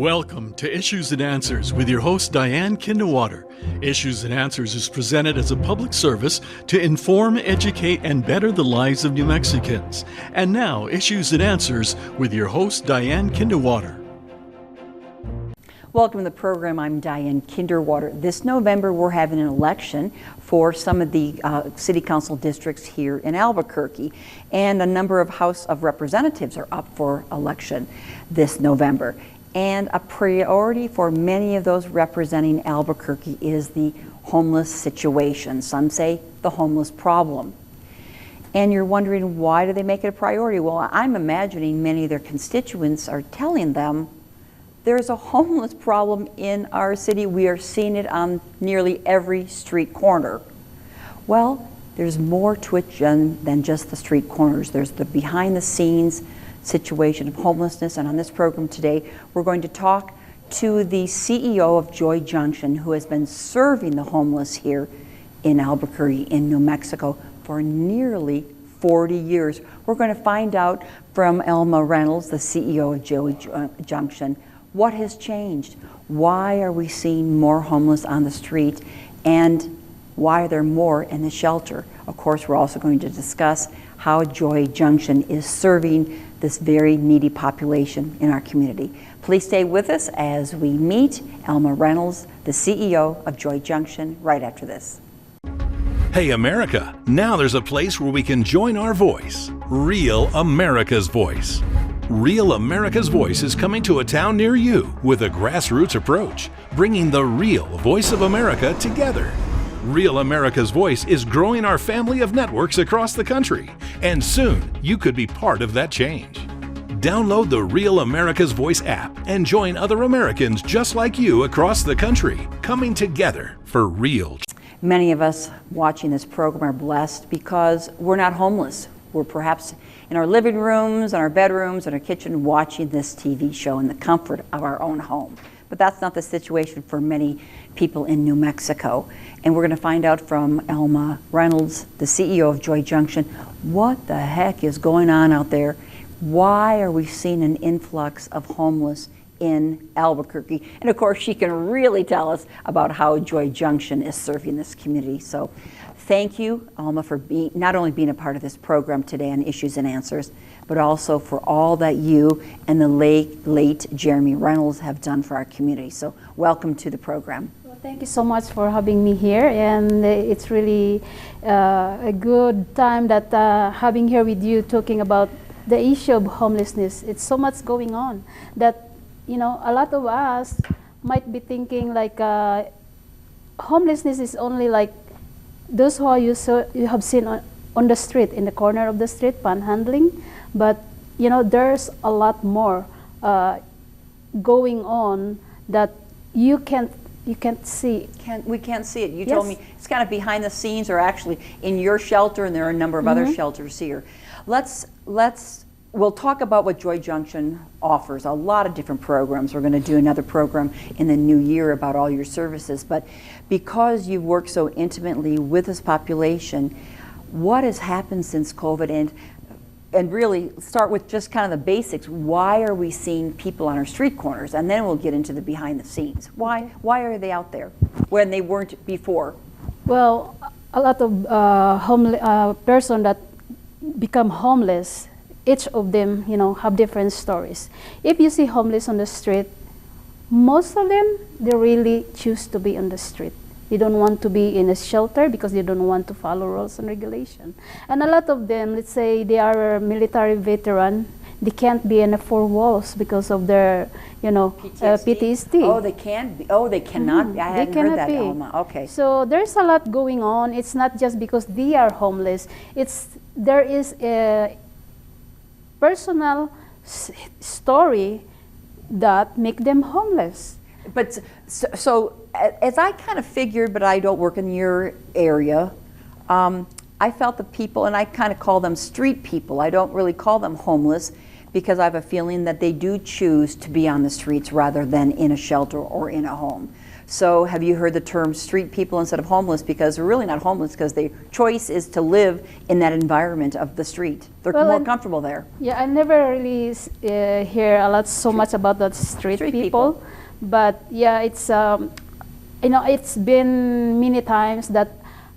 Welcome to Issues and Answers with your host Diane Kinderwater. Issues and Answers is presented as a public service to inform, educate, and better the lives of New Mexicans. And now, Issues and Answers with your host Diane Kinderwater. Welcome to the program. I'm Diane Kinderwater. This November, we're having an election for some of the city council districts here in Albuquerque, and a number of House of Representatives are up for election this November. And a priority for many of those representing Albuquerque is the homeless situation. Some say the homeless problem. And you're wondering, why do they make it a priority? Well, I'm imagining many of their constituents are telling them there's a homeless problem in our city. We are seeing it on nearly every street corner. Well, there's more to it than just the street corners. There's the behind the scenes situation of homelessness, and on this program today we're going to talk to the CEO of Joy Junction, who has been serving the homeless here in Albuquerque in New Mexico for nearly 40 years. We're going to find out from Alma Reynolds, the CEO of Joy Junction, what has changed, why are we seeing more homeless on the street, and why are there more in the shelter. Of course, we're also going to discuss how Joy Junction is serving this very needy population in our community. Please stay with us as we meet Alma Reynolds, the CEO of Joy Junction, right after this. Hey America, now there's a place where we can join our voice, Real America's Voice. Real America's Voice is coming to a town near you with a grassroots approach, bringing the real voice of America together. Real America's Voice is growing our family of networks across the country, and soon you could be part of that change. Download the Real America's Voice app and join other Americans just like you across the country, coming together for real. Many of us watching this program are blessed because we're not homeless. We're perhaps in our living rooms, in our bedrooms, in our kitchen, watching this TV show in the comfort of our own home. But that's not the situation for many people in New Mexico. And we're going to find out from Alma Reynolds, the CEO of Joy Junction, what the heck is going on out there? Why are we seeing an influx of homeless in Albuquerque? And of course, she can really tell us about how Joy Junction is serving this community. So thank you, Alma, for not only being a part of this program today on Issues and Answers, but also for all that you and the late Jeremy Reynolds have done for our community. So welcome to the program. Well, thank you so much for having me here, and it's really a good time that having here with you talking about the issue of homelessness. It's so much going on that, you know, a lot of us might be thinking like homelessness is only like those who you have seen on the street, in the corner of the street, panhandling. But you know, there's a lot more going on that you can't see. We can't see it. You Yes. told me it's kind of behind the scenes, or actually in your shelter, and there are a number of other shelters here. We'll talk about what Joy Junction offers. A lot of different programs. We're going to do another program in the new year about all your services. But because you've worked so intimately with this population, what has happened since COVID? And really start with just kind of the basics. Why are we seeing people on our street corners? And then we'll get into the behind the scenes. Why are they out there when they weren't before? Well, a lot of person that become homeless, each of them, you know, have different stories. If you see homeless on the street, most of them, they really choose to be on the street. They don't want to be in a shelter because they don't want to follow rules and regulation. And a lot of them, let's say they are a military veteran, they can't be in the four walls because of their, you know, PTSD. Oh, they can be. Oh, they cannot. I hadn't heard that, Alma. Okay. So there's a lot going on. It's not just because they are homeless. There is a personal story that make them homeless. But so as I kind of figured, but I don't work in your area, I felt the people, and I kind of call them street people. I don't really call them homeless because I have a feeling that they do choose to be on the streets rather than in a shelter or in a home. So have you heard the term street people instead of homeless? Because they're really not homeless, because their choice is to live in that environment of the street. They're Well, more comfortable there. Yeah, I never really hear a lot so much about the street people. But yeah, it's it's been many times that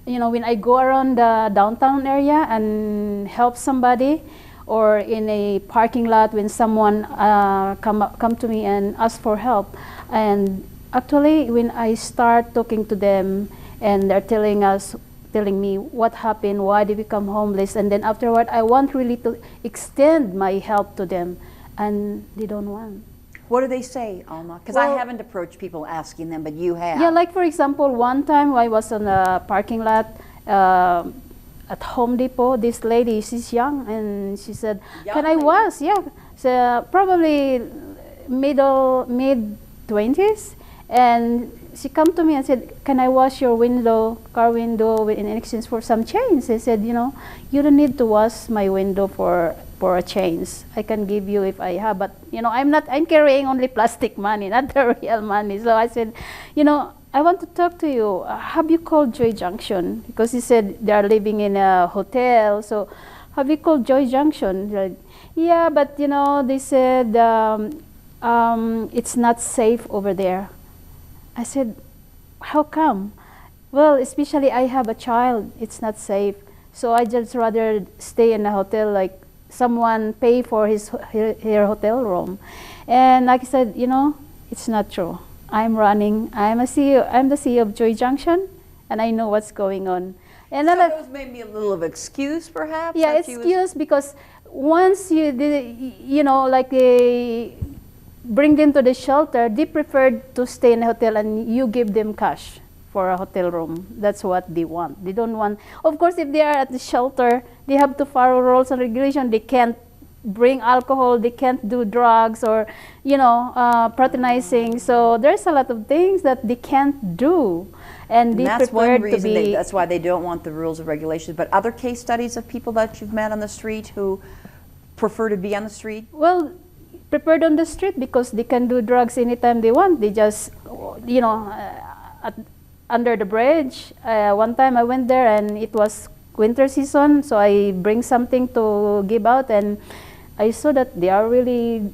when I go around the downtown area and help somebody, or in a parking lot when someone come to me and ask for help, and actually when I start talking to them and they're telling me what happened, why they become homeless, and then afterward I want really to extend my help to them, and they don't want. What do they say, Alma? Because I haven't approached people asking them, but you have. Yeah, like for example, one time I was on a parking lot at Home Depot. This lady, she's young, and she said, "Can I wash?" Yeah, so probably mid-20s, and she come to me and said, "Can I wash your car window, in exchange for some change?" I said, "You don't need to wash my window for a change. I can give you if I have, but I'm carrying only plastic money, not the real money." So I said, "I want to talk to you. Have you called Joy Junction?" Because he said they are living in a hotel. So, have you called Joy Junction? Like, yeah, but they said it's not safe over there. I said, "How come?" "Well, especially I have a child. It's not safe. So I just rather stay in a hotel, like someone pay for her hotel room." And like I said, it's not true. I'm the CEO of Joy Junction, and I know what's going on. And so those made me a little of excuse, perhaps? Yeah, excuse, because once you bring them to the shelter, they preferred to stay in a hotel and you give them cash for a hotel room. That's what they want. They don't want, of course, if they are at the shelter, they have to follow rules and regulations. They can't bring alcohol, they can't do drugs or, fraternizing. So there's a lot of things that they can't do. And they that's prefer one reason to be. That's why they don't want the rules and regulations. But other case studies of people that you've met on the street who prefer to be on the street? Well, prepared on the street because they can do drugs anytime they want. They just, under the bridge. One time I went there and it was winter season, so I bring something to give out, and I saw that they are really,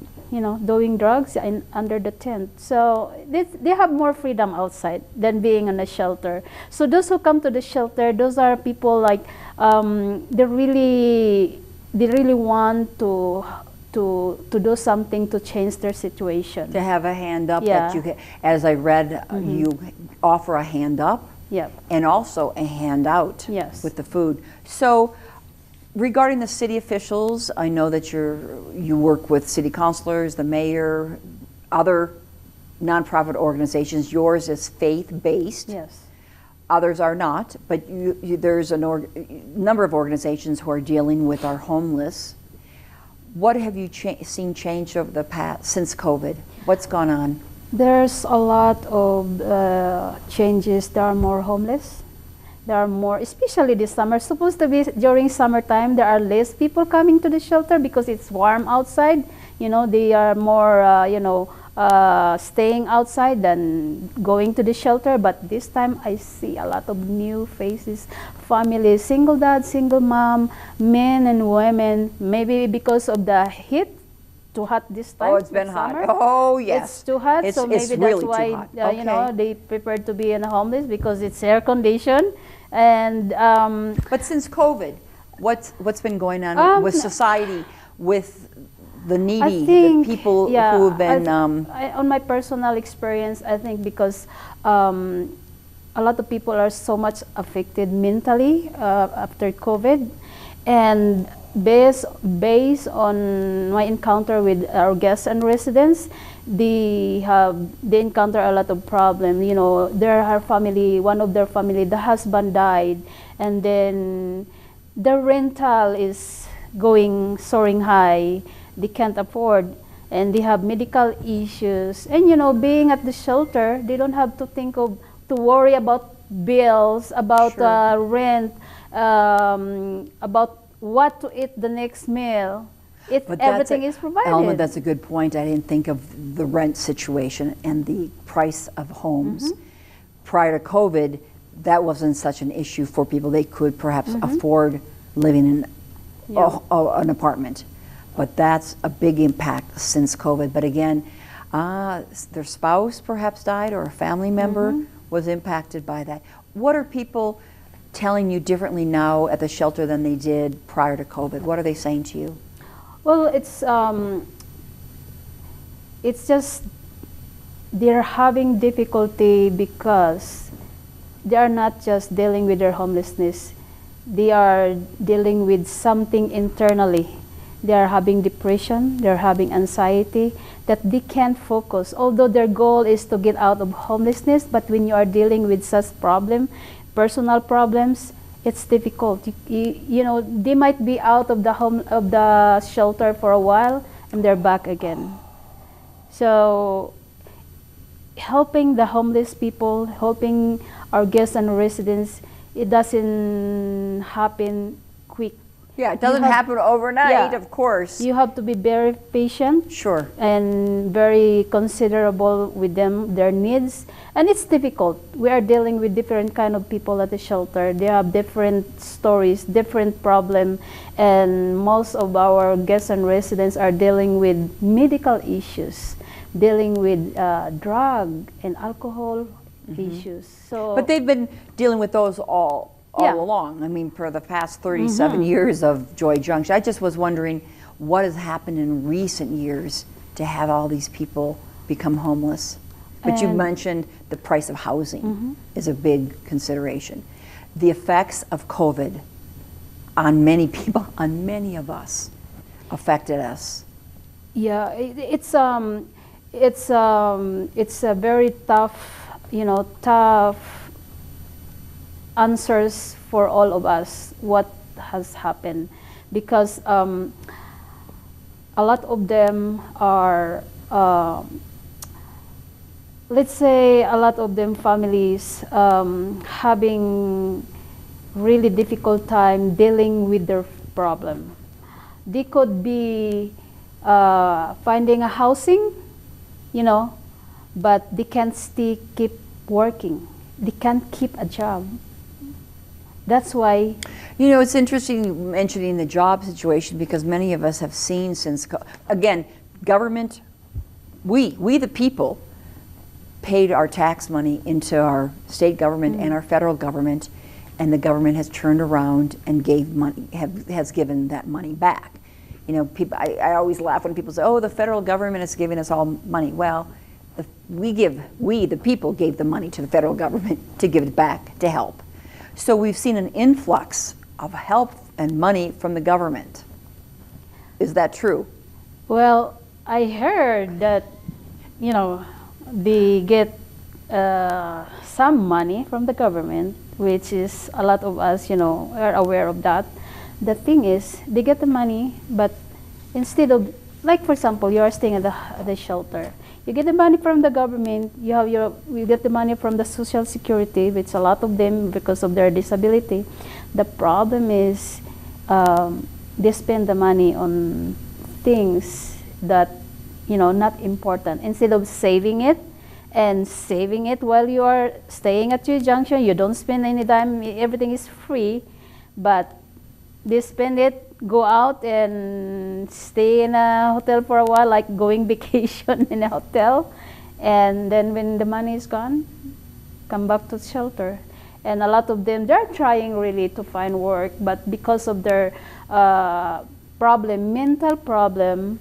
doing drugs under the tent. So they have more freedom outside than being in a shelter. So those who come to the shelter, those are people like they really want to do something to change their situation. To have a hand up, Yeah. that you, as I read, you offer a hand up, Yep. and also a handout Yes. with the food. So, regarding the city officials, I know that you work with city councilors, the mayor, other nonprofit organizations. Yours is faith-based. Yes. Others are not, but there's a number of organizations who are dealing with our homeless. What have you seen change over the past since COVID? What's gone on? There's a lot of changes. There are more homeless. There are more, especially this summer. Supposed to be during summertime, there are less people coming to the shelter because it's warm outside. They are more, staying outside than going to the shelter. But this time, I see a lot of new faces, families, single dad, single mom, men and women. Maybe because of the heat. Too hot this time. Oh, it's been summer. hot. Oh, yes. It's too hot, so maybe it's really that's why too hot. Okay. they prefer to be in a homeless because it's air conditioned. And But since COVID, what's been going on with society, with the needy, the people who have been? On my personal experience, I think because a lot of people are so much affected mentally after COVID, and based on my encounter with our guests and residents, they encounter a lot of problem. One of their family, the husband died, and then the rental is soaring high. They can't afford, and they have medical issues. And being at the shelter, they don't have to worry about bills, about Sure. rent, about what to eat the next meal. Everything is provided. Alma, that's a good point. I didn't think of the rent situation and the price of homes. prior to COVID, that wasn't such an issue for people. They could perhaps afford living in an apartment. But that's a big impact since COVID. But again, their spouse perhaps died or a family member was impacted by that. What are people telling you differently now at the shelter than they did prior to COVID? What are they saying to you? Well, it's just they're having difficulty because they are not just dealing with their homelessness. They are dealing with something internally. They are having depression, they're having anxiety, that they can't focus. Although their goal is to get out of homelessness, but when you are dealing with such personal problems, it's difficult. You know, they might be out of the shelter for a while and they're back again. So helping the homeless people, helping our guests and residents, it doesn't happen quick. Yeah, it doesn't happen overnight, of course. You have to be very patient. Sure. And very considerable with them, their needs. And it's difficult. We are dealing with different kind of people at the shelter. They have different stories, different problems. And most of our guests and residents are dealing with medical issues, dealing with drug and alcohol issues. So, but they've been dealing with those all along. I mean, for the past 37 years of Joy Junction. I just was wondering what has happened in recent years to have all these people become homeless. But you mentioned the price of housing is a big consideration. The effects of COVID on many people, on many of us, affected us. Yeah, it's a very tough answers for all of us what has happened, because a lot of them are let's say a lot of them families having really difficult time dealing with their problem. They could be finding a housing, but they can't keep working. They can't keep a job. That's why. It's interesting you mentioning the job situation, because many of us have seen since, again, government, we the people, paid our tax money into our state government and our federal government, and the government has turned around and has given that money back. People, I always laugh when people say, "Oh, the federal government is giving us all money." Well, we the people gave the money to the federal government to give it back to help. So we've seen an influx of help and money from the government. Is that true? Well, I heard that, they get some money from the government, which is a lot of us, are aware of that. The thing is, they get the money, but instead of, like for example, you are staying at the shelter. You get the money from the government, you get the money from the Social Security, which a lot of them, because of their disability. The problem is they spend the money on things that, not important. Instead of saving it while you are staying at your junction, you don't spend any dime, everything is free, but they spend it, go out and stay in a hotel for a while, like going vacation in a hotel, and then when the money is gone, come back to the shelter. And a lot of them, they're trying really to find work, but because of their mental problem,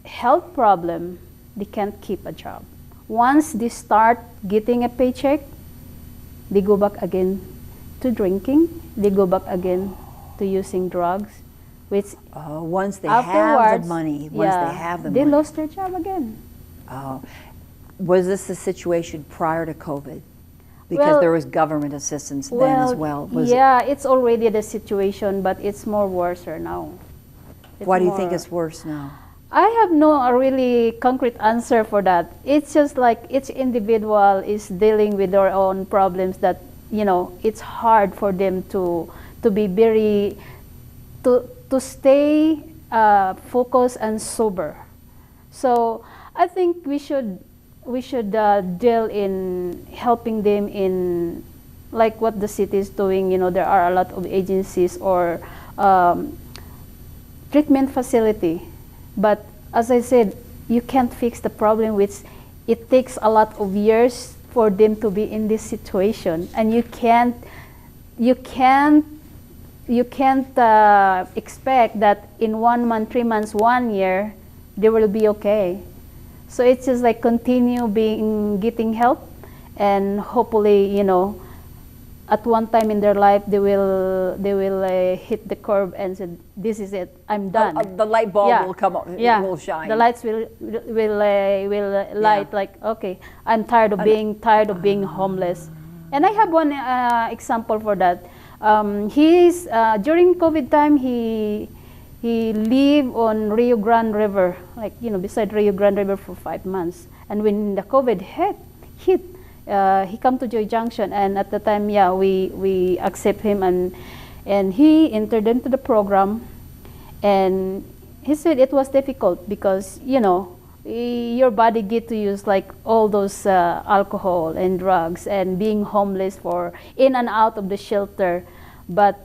health problem, they can't keep a job. Once they start getting a paycheck, they go back again to drinking, they go back again to using drugs, which once they have the money, they lost their job again. Was this the situation prior to COVID? Because there was government assistance then as well. It's already the situation, but it's more worse now. Why do you think it's worse now? I have no really concrete answer for that. It's just like each individual is dealing with their own problems that, it's hard for them to be to stay focused and sober. So I think we should we should deal in helping them in like what the city is doing. You know, there are a lot of agencies or treatment facility, but as I said, you can't fix the problem, which it takes a lot of years for them to be in this situation, and you can't expect that in 1 month, 3 months, 1 year, they will be okay. So it's just like continue getting help, and hopefully, you know, at one time in their life they will hit the curve and say, "This is it. I'm done." The light bulb will come up. Yeah. It will shine. The lights will light. Like, okay, I'm tired of being homeless. And I have one example for that. He's during COVID time he lived on Rio Grande River, like, you know, beside Rio Grande River for 5 months. And when the COVID hit, he come to Junction, and at the time, we accept him, and he entered into the program, and he said it was difficult because, you know, your body get to use like all those alcohol and drugs and being homeless for in and out of the shelter. But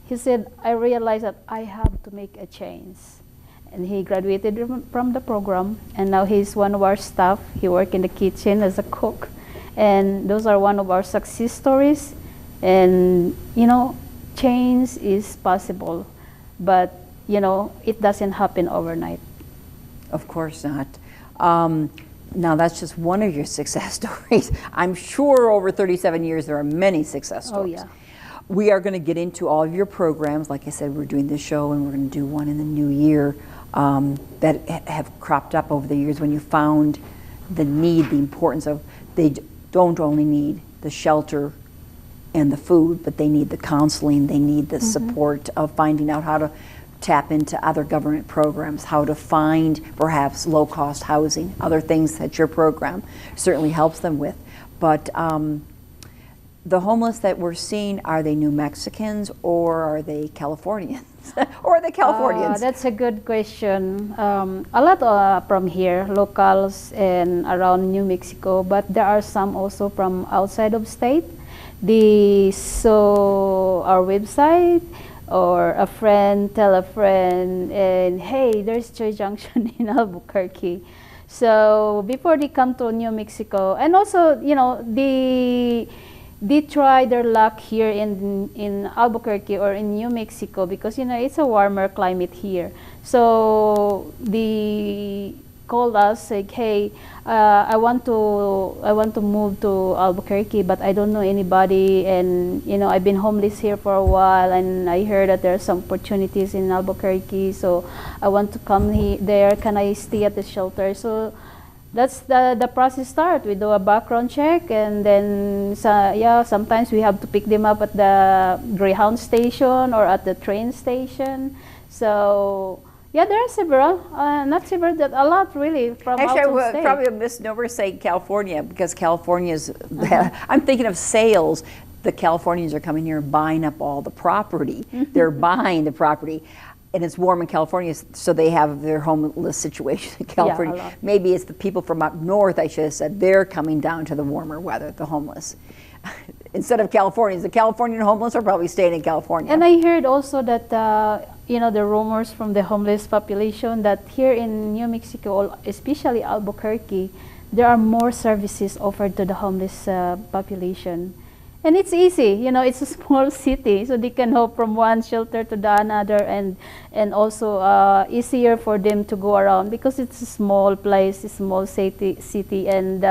he said, I realized that I have to make a change. And he graduated from the program, and now he's one of our staff. He works in the kitchen as a cook, and those are one of our success stories. And, you know, change is possible, but, you know, it doesn't happen overnight. Of course not. Now that's just one of your success stories. I'm sure over 37 years there are many success stories. Oh, yeah. We are going to get into all of your programs. Like I said, we're doing this show, and we're going to do one in the new year that have cropped up over the years when you found the need, the importance of, they don't only need the shelter and the food, but they need the counseling, they need the support of finding out how to tap into other government programs, how to find perhaps low-cost housing, other things that your program certainly helps them with. But the homeless that we're seeing, are they New Mexicans or are they Californians? Or are they Californians? That's a good question. A lot from here, locals and around New Mexico, but there are some also from outside of state. They saw our website, or a friend tell a friend, and hey, there's Joy Junction in Albuquerque. So before they come to New Mexico, and also, you know, they try their luck here in Albuquerque or in New Mexico, because, you know, it's a warmer climate here. So they called us like, hey, I want to move to Albuquerque, but I don't know anybody, and, you know, I've been homeless here for a while, and I heard that there are some opportunities in Albuquerque, so I want to come there. Can I stay at the shelter? So that's the process start. We do a background check, and then sometimes we have to pick them up at the Greyhound station or at the train station. So yeah, there are several, not several, that a lot really from Actually, out of state. probably a misnomer saying California, because California's, I'm thinking of sales. The Californians are coming here and buying up all the property. They're buying the property. And it's warm in California, so they have their homeless situation in California. Yeah, a lot. Maybe it's the people from up north, I should have said, they're coming down to the warmer weather, the homeless. Instead of Californians, the Californian homeless are probably staying in California. And I heard also that, you know, the rumors from the homeless population that here in New Mexico, especially Albuquerque, there are more services offered to the homeless population. And it's easy, you know, it's a small city, so they can hop from one shelter to the another, and also easier for them to go around because it's a small place, a small city, and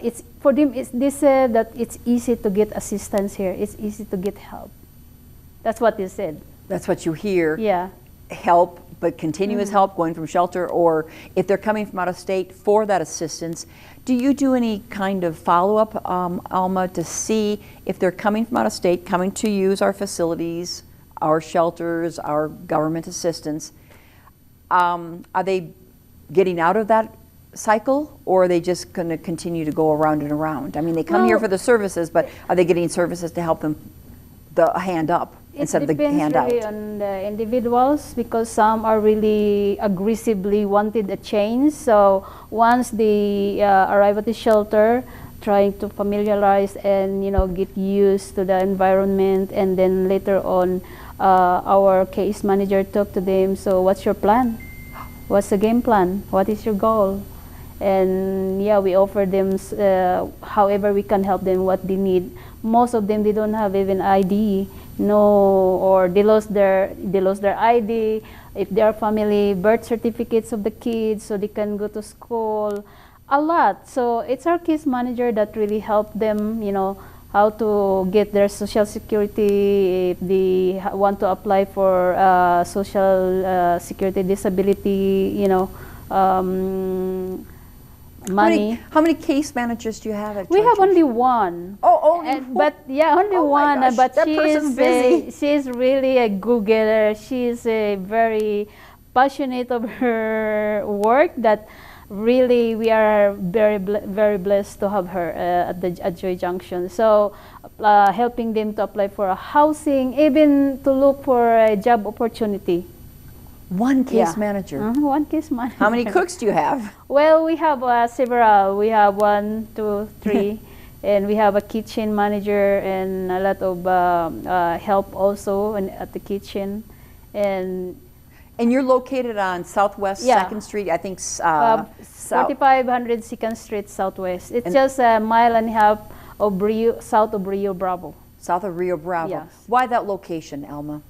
it's for them. They said that it's easy to get assistance here. It's easy to get help. That's what they said. That's what you hear. Yeah. Help, but continuous help going from shelter, or if they're coming from out of state for that assistance. Do you do any kind of follow-up, Alma, to see if they're coming from out of state, coming to use our facilities, our shelters, our government assistance? Are they getting out of that cycle, or are they just going to continue to go around and around? I mean, they come here for the services, but are they getting services to help them the hand up? instead of the depends handout? really on the individuals, because some are really aggressively wanted a change. So once they arrive at the shelter, trying to familiarize and get used to the environment, and then later on, our case manager talked to them. So what's your plan? What's the game plan? What is your goal? And yeah, we offer them however we can help them what they need. Most of them, they don't have even ID, or they lost their ID. If they are family, birth certificates of the kids, so they can go to school. A lot. So it's our case manager that really help them, how to get their social security, if they want to apply for social security disability, money. How many case managers do you have at We have Junction? only one. Oh, only But yeah, only Oh my one. gosh, But that person's busy. she's really a go-getter. She's very passionate of her work. That really we are very blessed to have her at Joy Junction. So helping them to apply for a housing, even to look for a job opportunity. One case Yeah. manager. One case manager. How many cooks do you have? Well, we have several. We have 1, 2, 3, and we have a kitchen manager and a lot of help also at the kitchen. And And you're located on Southwest Yeah. 2nd Street, I think. South. 4500 2nd Street Southwest. It's just a mile and a half of south of Rio Bravo. South of Rio Bravo. Yes. Why that location, Alma?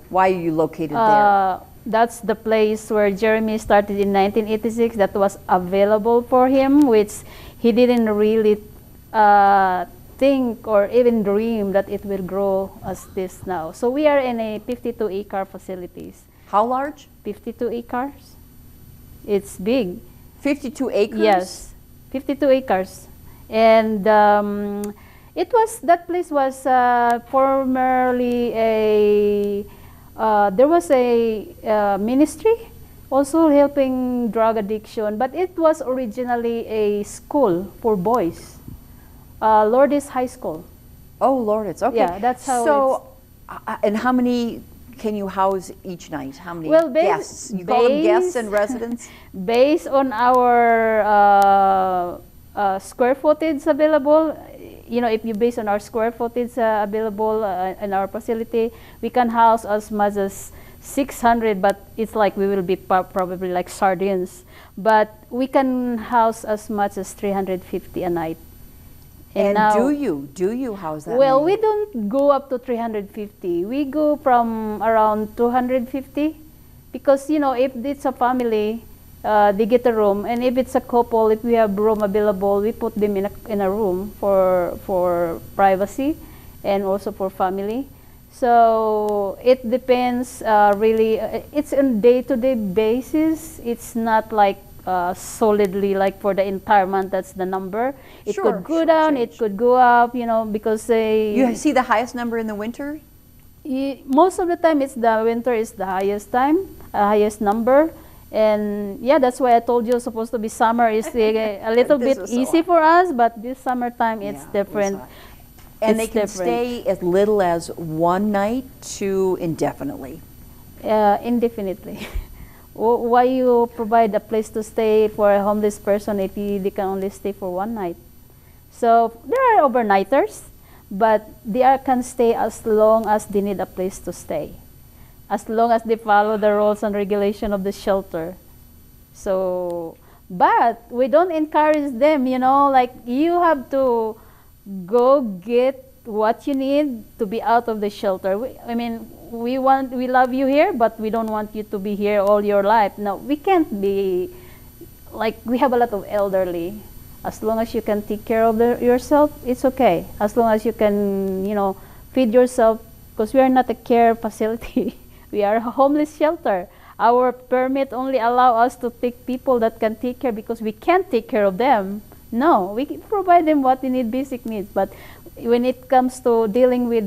Why are you located there? That's the place where Jeremy started in 1986. That was available for him, which he didn't really think or even dream that it will grow as this now. So we are in a 52-acre facilities. How large? 52 acres. It's big. 52 acres? Yes, 52 acres. And that place was formerly there was a ministry also helping drug addiction, but it was originally a school for boys. Lourdes High School. Oh, Lord, it's okay. Yeah, that's how So, and how many can you house each night? How many Well, guests? You call them guests base- and residents? Based on our square footage available, if you base on our square footage available in our facility, we can house as much as 600, but it's like we will be probably like sardines. But we can house as much as 350 a night. And now, do you house that well, many? we don't go up to 350. We go from around 250 because, if it's a family, they get a room. And if it's a couple, if we have room available, we put them in a room for privacy and also for family. So it depends really. It's on day-to-day basis. It's not like solidly like for the entire month, that's the number. It Sure, could go sure, down, change. it could go up, because You see the highest number in the winter? most of the time it's the winter is the highest time, highest number. And yeah, that's why I told you supposed to be summer is a little This bit was so easy hot. for us, but this summertime it's Yeah, it was different. hot. And they It's can different. stay as little as one night to indefinitely. Indefinitely. Why you provide a place to stay for a homeless person if they can only stay for one night? So there are overnighters, but they can stay as long as they need a place to stay, as long as they follow the rules and regulation of the shelter. So, but we don't encourage them, like you have to go get what you need to be out of the shelter. We love you here, but we don't want you to be here all your life. No, we can't be, like we have a lot of elderly. As long as you can take care of yourself, it's okay. As long as you can, feed yourself, because we are not a care facility. We are a homeless shelter. Our permit only allow us to take people that can take care because we can't take care of them. No, we can provide them what they need, basic needs. But when it comes to dealing with,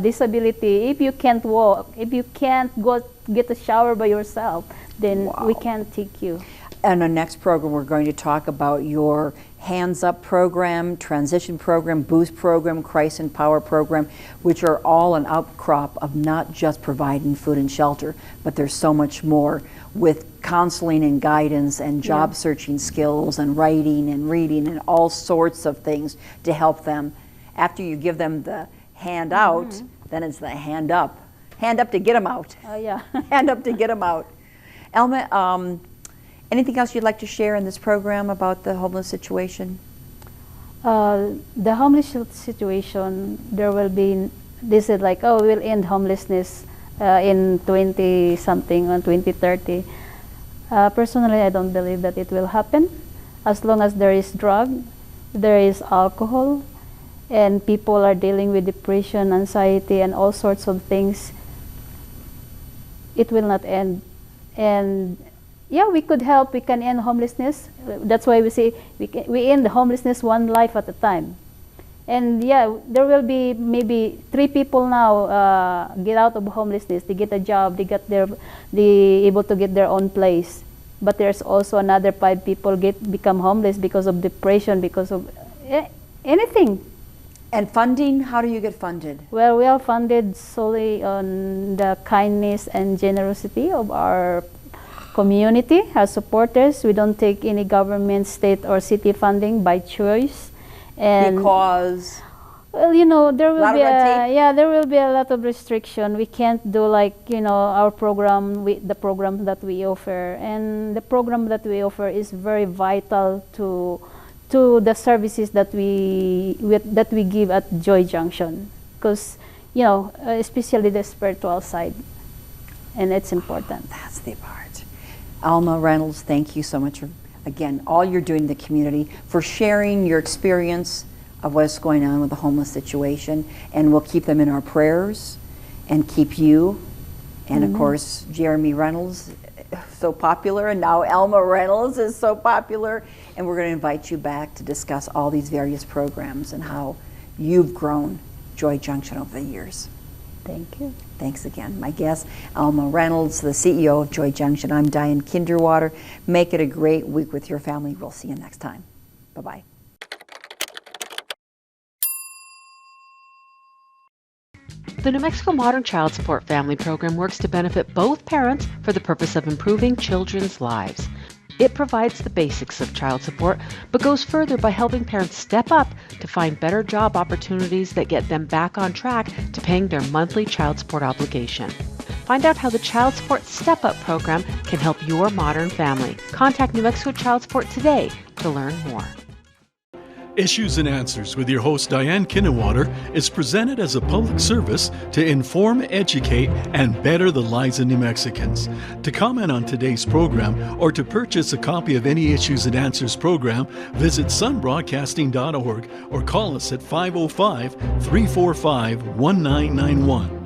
disability, if you can't walk, if you can't go get a shower by yourself, then we Wow. can't take you. In our next program, we're going to talk about your Hands Up program, Transition program, Boost program, Christ and Power program, which are all an outcrop of not just providing food and shelter, but there's so much more with counseling and guidance and job searching skills and writing and reading and all sorts of things to help them. After you give them the hand out, then it's the hand up. Hand up to get them out. Oh, yeah. Hand up to get them out. Elma, anything else you'd like to share in this program about the homeless situation? The homeless situation, there will be, this is like, oh, we'll end homelessness in 20-something or 2030. Personally, I don't believe that it will happen. As long as there is drug, there is alcohol, and people are dealing with depression, anxiety, and all sorts of things, it will not end. And yeah, we could help. We can end homelessness. That's why we say we end the homelessness one life at a time. And yeah, there will be maybe 3 people now get out of homelessness. They get a job. They able to get their own place. But there's also another 5 people become homeless because of depression, because of anything. And funding, how do you get funded? Well, we are funded solely on the kindness and generosity of our community, our supporters. We don't take any government, state, or city funding by choice. And because? Well, you know, there will be there will be a lot of restriction. We can't do like, you know, our program, the program that we offer, and the program that we offer is very vital to the services that we give at Joy Junction, because, you know, especially the spiritual side, and it's important. That's the part. Alma Reynolds, thank you so much for, again, all you're doing in the community, for sharing your experience of what's going on with the homeless situation, and we'll keep them in our prayers and keep you, and of course, Jeremy Reynolds, so popular, and now Alma Reynolds is so popular, and we're going to invite you back to discuss all these various programs and how you've grown Joy Junction over the years. Thank you. Thanks again. My guest, Alma Reynolds, the CEO of Joy Junction. I'm Diane Kinderwater. Make it a great week with your family. We'll see you next time. Bye-bye. The New Mexico Modern Child Support Family Program works to benefit both parents for the purpose of improving children's lives. It provides the basics of child support, but goes further by helping parents step up to find better job opportunities that get them back on track to paying their monthly child support obligation. Find out how the Child Support Step Up program can help your modern family. Contact New Mexico Child Support today to learn more. Issues and Answers with your host Diane Kinderwater is presented as a public service to inform, educate, and better the lives of New Mexicans. To comment on today's program or to purchase a copy of any Issues and Answers program, visit sunbroadcasting.org or call us at 505-345-1991.